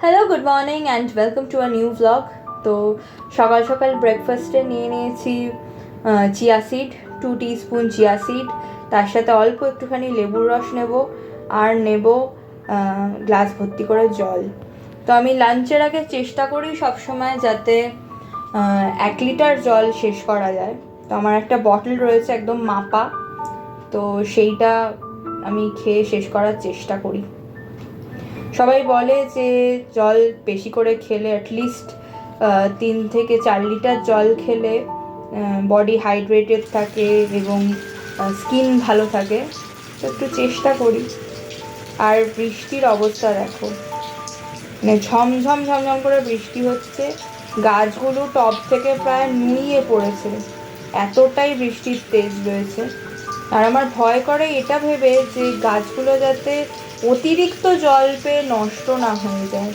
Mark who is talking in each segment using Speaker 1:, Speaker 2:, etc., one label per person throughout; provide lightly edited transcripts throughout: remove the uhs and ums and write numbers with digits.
Speaker 1: Hello, good morning and welcome to a new blog. তো সকাল সকাল ব্রেকফাস্টে নিয়ে নিয়েছি chia seed, 2 teaspoon chia seed, তার সাথে অল্প একটুখানি লেবুর রস নেব আর নেব গ্লাস ভর্তি করে জল। তো আমি লাঞ্চের আগে চেষ্টা করি সবসময় যাতে 1 লিটার জল শেষ করা যায়। তো আমার একটা বটল রয়েছে একদম মাপা, তো সেইটা আমি খেয়ে শেষ করার চেষ্টা করি। সবাই বলে যে জল বেশি করে খেলে অ্যাটলিস্ট 3 থেকে 4 লিটার জল খেলে বডি হাইড্রেটেড থাকে এবং স্কিন ভালো থাকে। তো একটু চেষ্টা করি। আর বৃষ্টির অবস্থা দেখো, মানে ঝমঝম ঝমঝম করে বৃষ্টি হচ্ছে, গাছগুলো টব থেকে প্রায় নুয়ে পড়েছে, এতটাই বৃষ্টির তেজ রয়েছে। আর আমার ভয় করে এটা ভেবে যে গাছগুলো যাতে অতিরিক্ত জল পেয়ে নষ্ট না হয়ে যায়।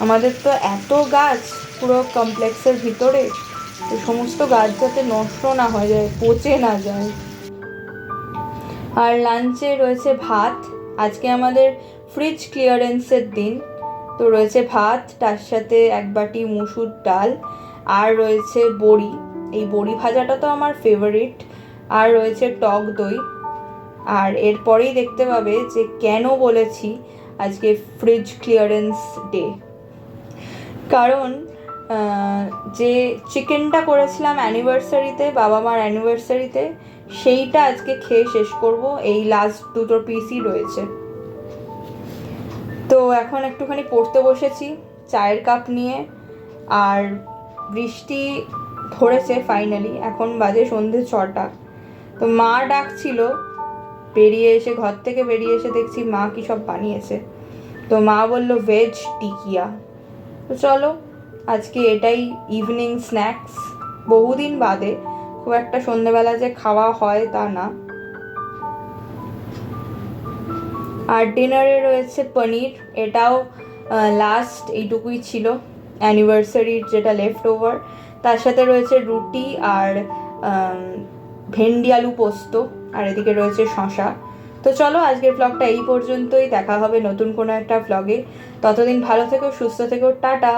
Speaker 1: আমাদের তো এত গাছ পুরো কমপ্লেক্সের ভিতরে, তো সমস্ত গাছ যাতে নষ্ট না হয়ে যায়, পচে না যায়। আর লাঞ্চে রয়েছে ভাত। আজকে আমাদের ফ্রিজ ক্লিয়ারেন্সের দিন, তো রয়েছে ভাত, তার সাথে 1 বাটি মুসুর ডাল, আর রয়েছে বড়ি। এই বড়ি ভাজাটা তো আমার ফেভারিট। আর রয়েছে টক দই। আর এরপরেই দেখতে পাবে যে কেন বলেছি আজকে ফ্রিজ ক্লিয়ারেন্স ডে। কারণ যে চিকেনটা করেছিলাম অ্যানিভার্সারিতে, বাবা মার অ্যানিভার্সারিতে, সেইটা আজকে খেয়ে শেষ করব। এই লাস্ট 2 পিসই রয়েছে। তো এখন একটুখানি পড়তে বসেছি চায়ের কাপ নিয়ে। আর বৃষ্টি ধরেছে ফাইনালি, এখন বাজে সন্ধে 6টা। তো মা ডাকছিল, ঘর থেকে বেরিয়ে এসে দেখছি মা কি সব বানিয়েছে। তো মা বললো ভেজ টিকিয়া। তো চলো, আজকে এটাই ইভিনিং স্ন্যাক্স। বহুদিন বাদে, খুব একটা সন্ধেবেলা যে খাওয়া হয় তা না। আর ডিনারে রয়েছে পনির, এটাও লাস্ট এইটুকুই ছিল অ্যানিভার্সারির যেটা লেফট ওভার। তার সাথে রয়েছে রুটি আর ভেন্ডি আলু পোস্ত, আর এদিকে রয়েছে শশা। তো চলো, আজকের ব্লগটা এই পর্যন্তই। দেখা হবে নতুন কোনো একটা ব্লগে। ততদিন ভালো থেকো, সুস্থ থেকো, টাটা।